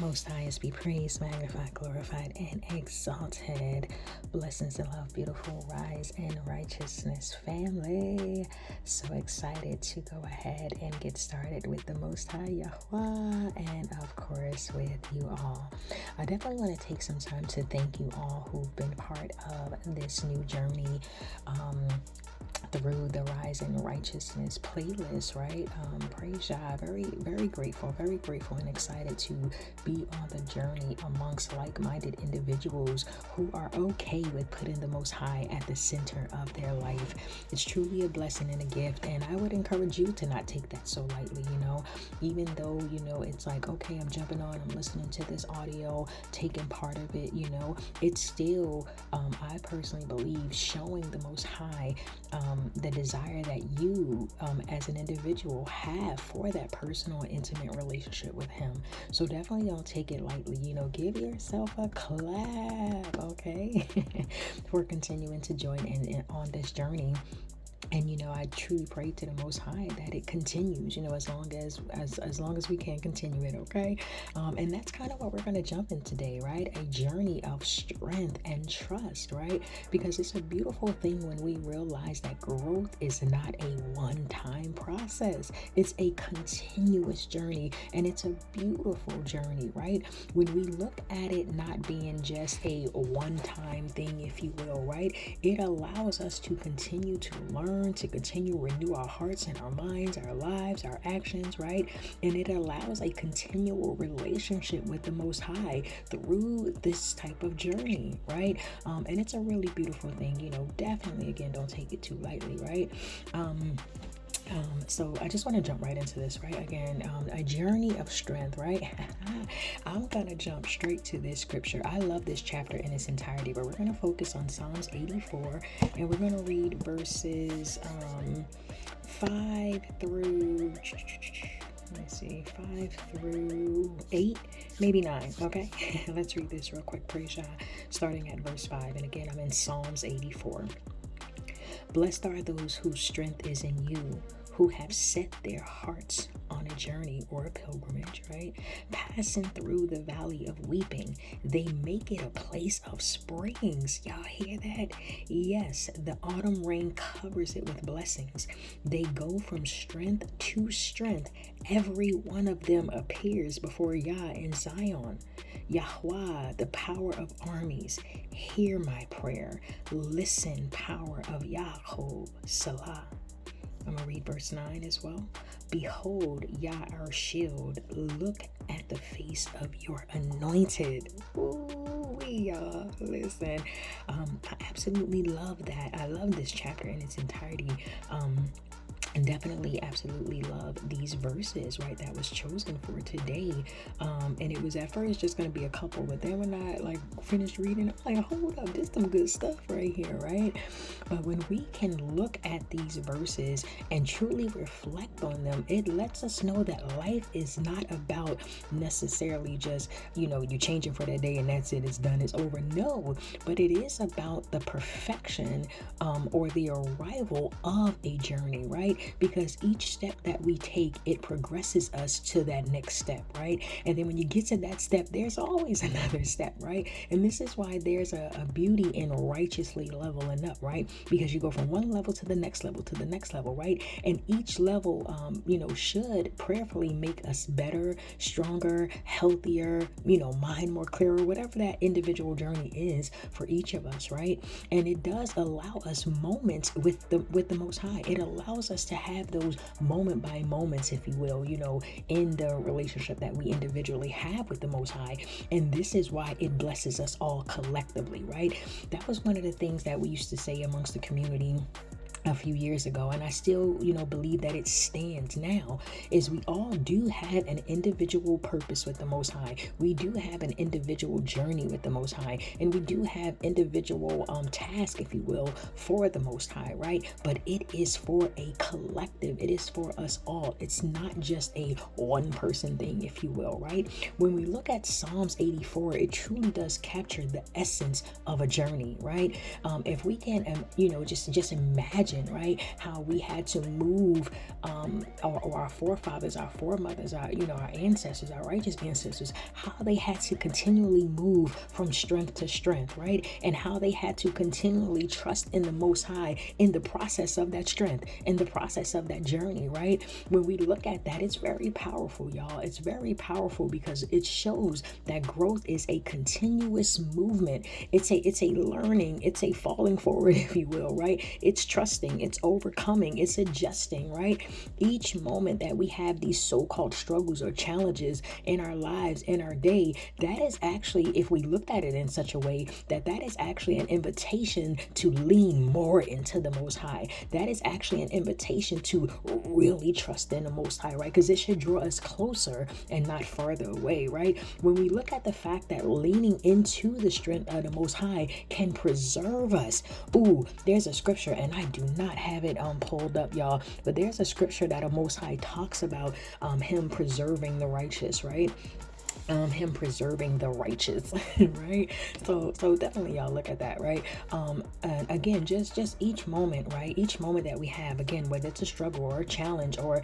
Most highest be praised, magnified, glorified, and exalted. Blessings and love, beautiful rise and righteousness family. So excited to go ahead and get started with the Most High Yahweh and of course with you all. I definitely want to take some time to thank you all who've been part of this new journey through the Rise in Righteousness playlist, right? Praise Yah. Very grateful, and excited to be on the journey amongst like-minded individuals who are okay with putting the Most High at the center of their life. It's truly a blessing and a gift, and I would encourage you to not take that so lightly, even though, it's like, okay, I'm jumping on, I'm listening to this audio, taking part of it, it's still, I personally believe, showing the Most High the desire that you as an individual have for that personal intimate relationship with him. So definitely don't take it lightly, give yourself a clap, okay? For continuing to join in on this journey. And I truly pray to the Most High that it continues, as long as we can continue it, okay? And that's kind of what we're going to jump in today, right? A journey of strength and trust, right? Because it's a beautiful thing when we realize that growth is not a one-time process. It's a continuous journey, and it's a beautiful journey, right? When we look at it not being just a one-time thing, if you will, right? It allows us to continue to learn, to continue to renew our hearts and our minds, our lives, our actions, right? And it allows a continual relationship with the Most High through this type of journey, right? And it's a really beautiful thing, definitely, again, don't take it too lightly, right? So I just want to jump right into this, right? Again, a journey of strength, right? I'm gonna jump straight to this scripture. I love this chapter in its entirety, but we're gonna focus on Psalms 84, and we're gonna read verses 5 through, let's see, 5 through 8, maybe 9, okay? Let's read this real quick, praise Yah, starting at verse 5. And again, I'm in Psalms 84. Blessed are those whose strength is in you, who have set their hearts on a journey or a pilgrimage, right? Passing through the valley of weeping, they make it a place of springs. Y'all hear that? Yes, the autumn rain covers it with blessings. They go from strength to strength. Every one of them appears before Yah in Zion. Yahweh, the power of armies, hear my prayer. Listen, power of Yahweh, Salah. I'm going to read verse 9 as well. Behold, Yah, our shield, look at the face of your anointed. Ooh, listen. I absolutely love that. I love this chapter in its entirety. And definitely absolutely love these verses, right, that was chosen for today. And it was at first just going to be a couple, but then when I finished reading, I'm like, hold up, this some good stuff right here, right? But when we can look at these verses and truly reflect on them, it lets us know that life is not about necessarily just, you changing for that day and that's it, it's done, it's over. No, but it is about the perfection or the arrival of a journey, right? Because each step that we take, it progresses us to that next step, right? And then when you get to that step, there's always another step, right? And this is why there's a beauty in righteously leveling up, right? Because you go from one level to the next level to the next level, right? And each level, should prayerfully make us better, stronger, healthier, mind more clearer, whatever that individual journey is for each of us, right? And it does allow us moments with the Most High. It allows us to have those moment by moments, if you will, in the relationship that we individually have with the Most High. And this is why it blesses us all collectively, right? That was one of the things that we used to say amongst the community a few years ago, and I still, believe that it stands now, is we all do have an individual purpose with the Most High. We do have an individual journey with the Most High, and we do have individual task, if you will, for the Most High, right? But it is for a collective. It is for us all. It's not just a one person thing, if you will, right? When we look at Psalms 84, it truly does capture the essence of a journey, right? If we can, just imagine vision, right? How we had to move, our forefathers, our foremothers, our ancestors, our righteous ancestors, how they had to continually move from strength to strength, right? And how they had to continually trust in the Most High in the process of that strength, in the process of that journey, right? When we look at that, it's very powerful, y'all. It's very powerful because it shows that growth is a continuous movement. It's a learning, it's a falling forward, if you will, right? It's trusting, it's overcoming, it's adjusting, right? Each moment that we have these so-called struggles or challenges in our lives, in our day, that is actually, if we looked at it in such a way, that is actually an invitation to lean more into the Most High. That is actually an invitation to really trust in the Most High, right? Because it should draw us closer and not further away, right? When we look at the fact that leaning into the strength of the Most High can preserve us. Ooh, there's a scripture, and I do not have it pulled up, y'all, but there's a scripture that the Most High talks about him preserving the righteous, right? Him preserving the righteous, right? So definitely y'all look at that, right? And again, just each moment, right? Each moment that we have, again, whether it's a struggle or a challenge or,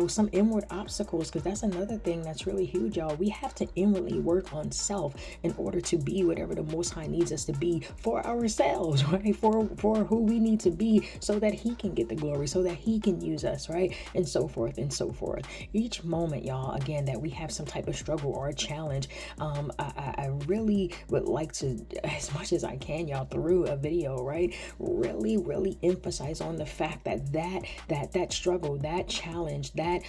some inward obstacles, because that's another thing that's really huge, y'all. We have to inwardly work on self in order to be whatever the Most High needs us to be for ourselves, right? For who we need to be so that He can get the glory, so that He can use us, right? And so forth and so forth. Each moment, y'all, again, that we have some type of struggle or a challenge, I really would like to, as much as I can, y'all, through a video, right, really emphasize on the fact that struggle, that challenge, that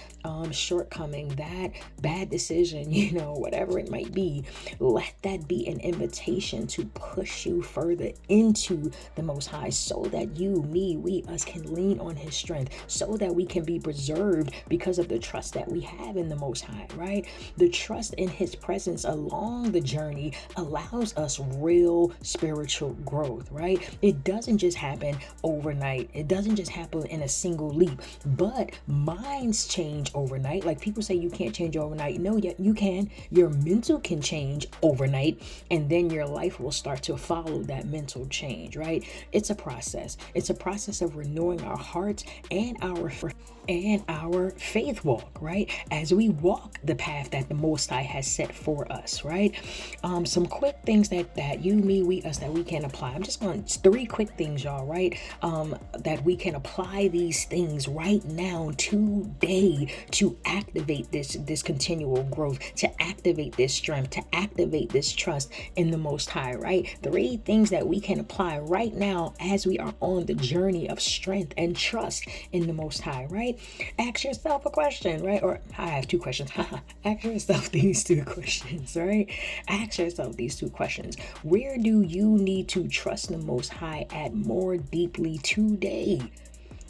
shortcoming, that bad decision, whatever it might be, let that be an invitation to push you further into the Most High, so that you, me, we, us can lean on His strength, so that we can be preserved because of the trust that we have in the Most High, right? The trust in His presence along the journey allows us real spiritual growth, right? It doesn't just happen overnight. It doesn't just happen in a single leap, but minds change overnight. Like people say you can't change overnight. No, yet you can. Your mental can change overnight, and then your life will start to follow that mental change, right? It's a process. It's a process of renewing our hearts and our faith walk, right? As we walk the path that the Most High has set for us, right? Some quick things that you, me, we, us, that we can apply. I'm just going 3 quick things, y'all, right? That we can apply these things right now today to activate this continual growth, to activate this strength, to activate this trust in the Most High, right? 3 things that we can apply right now as we are on the journey of strength and trust in the Most High, right? Ask yourself a question, right? Or I have 2 questions. Ask yourself these 2 questions, right? Ask yourself these 2 questions. Where do you need to trust the Most High at more deeply today?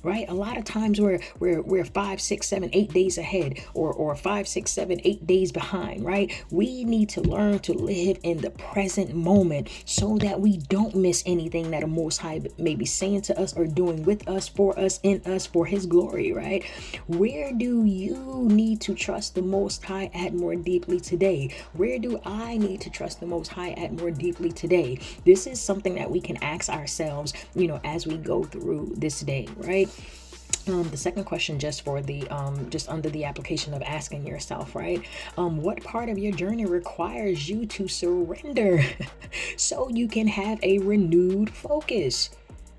Right? A lot of times we're 5, 6, 7, 8 days ahead, or 5, 6, 7, 8 days behind, right? We need to learn to live in the present moment so that we don't miss anything that the Most High may be saying to us or doing with us, for us, in us, for His glory, right? Where do you need to trust the Most High at more deeply today? Where do I need to trust the Most High at more deeply today? This is something that we can ask ourselves, as we go through this day, right? The second question, just for the just under the application of asking yourself, right? What part of your journey requires you to surrender so you can have a renewed focus?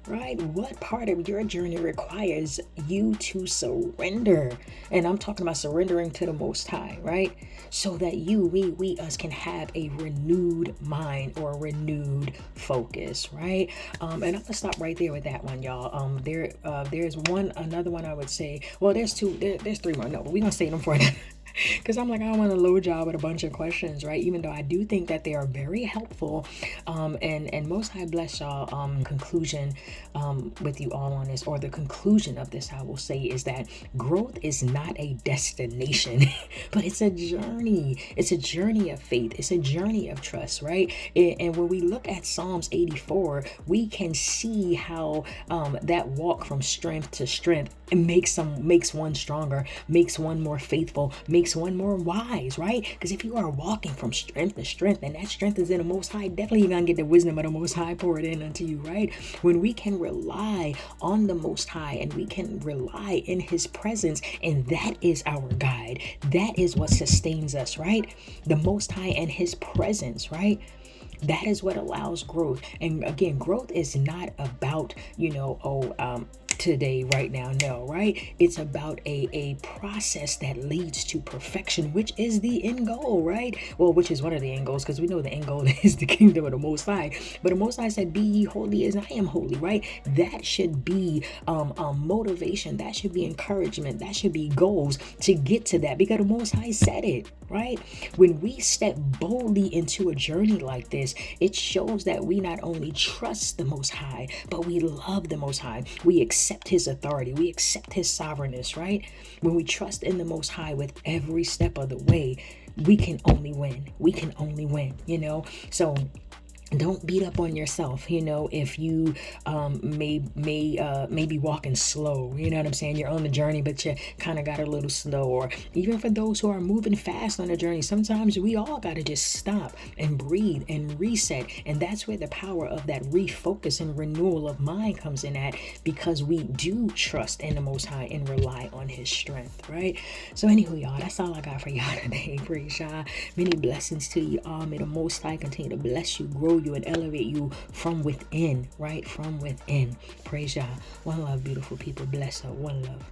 Right? What part of your journey requires you to surrender? And I'm talking about surrendering to the Most High, right? So that you, we, us can have a renewed mind or a renewed focus, right? And I'm gonna stop right there with that one, y'all. There's another one I would say. Well, there's 2, there's 3 more. No, but we're gonna save them for that. Because I'm like, I don't want to load y'all with a bunch of questions, right? Even though I do think that they are very helpful. And Most High bless y'all. Conclusion with you all on this, or the conclusion of this, I will say, is that growth is not a destination, but it's a journey. It's a journey of faith. It's a journey of trust, right? And when we look at Psalms 84, we can see how that walk from strength to strength makes one stronger, makes one more faithful, makes makes one more wise, right? Because if you are walking from strength to strength, and that strength is in the Most High, definitely you're going to get the wisdom of the Most High poured in unto you, right? When we can rely on the Most High and we can rely in His presence, and that is our guide, that is what sustains us, right? The Most High and His presence, right? That is what allows growth. And again, growth is not about, today, right now. No, right? It's about a process that leads to perfection, which is the end goal, right? Well, which is one of the end goals, because we know the end goal is the kingdom of the Most High. But the Most High said, "Be ye holy as I am holy," right? That should be motivation. That should be encouragement. That should be goals to get to that, because the Most High said it, right? When we step boldly into a journey like this, it shows that we not only trust the Most High, but we love the Most High. We accept His authority. We accept His sovereignness, right? When we trust in the Most High with every step of the way, we can only win. We can only win, So don't beat up on yourself, if you may be walking slow, you know what I'm saying? You're on the journey, but you kind of got a little slow. Or even for those who are moving fast on the journey, sometimes we all got to just stop and breathe and reset. And that's where the power of that refocus and renewal of mind comes in at, because we do trust in the Most High and rely on His strength, right? So anywho, y'all, that's all I got for y'all today. Praise y'all. Many blessings to you all. May the Most High continue to bless you, grow you, and elevate you from within, right? From within. Praise y'all. One love, beautiful people. Bless her. One love.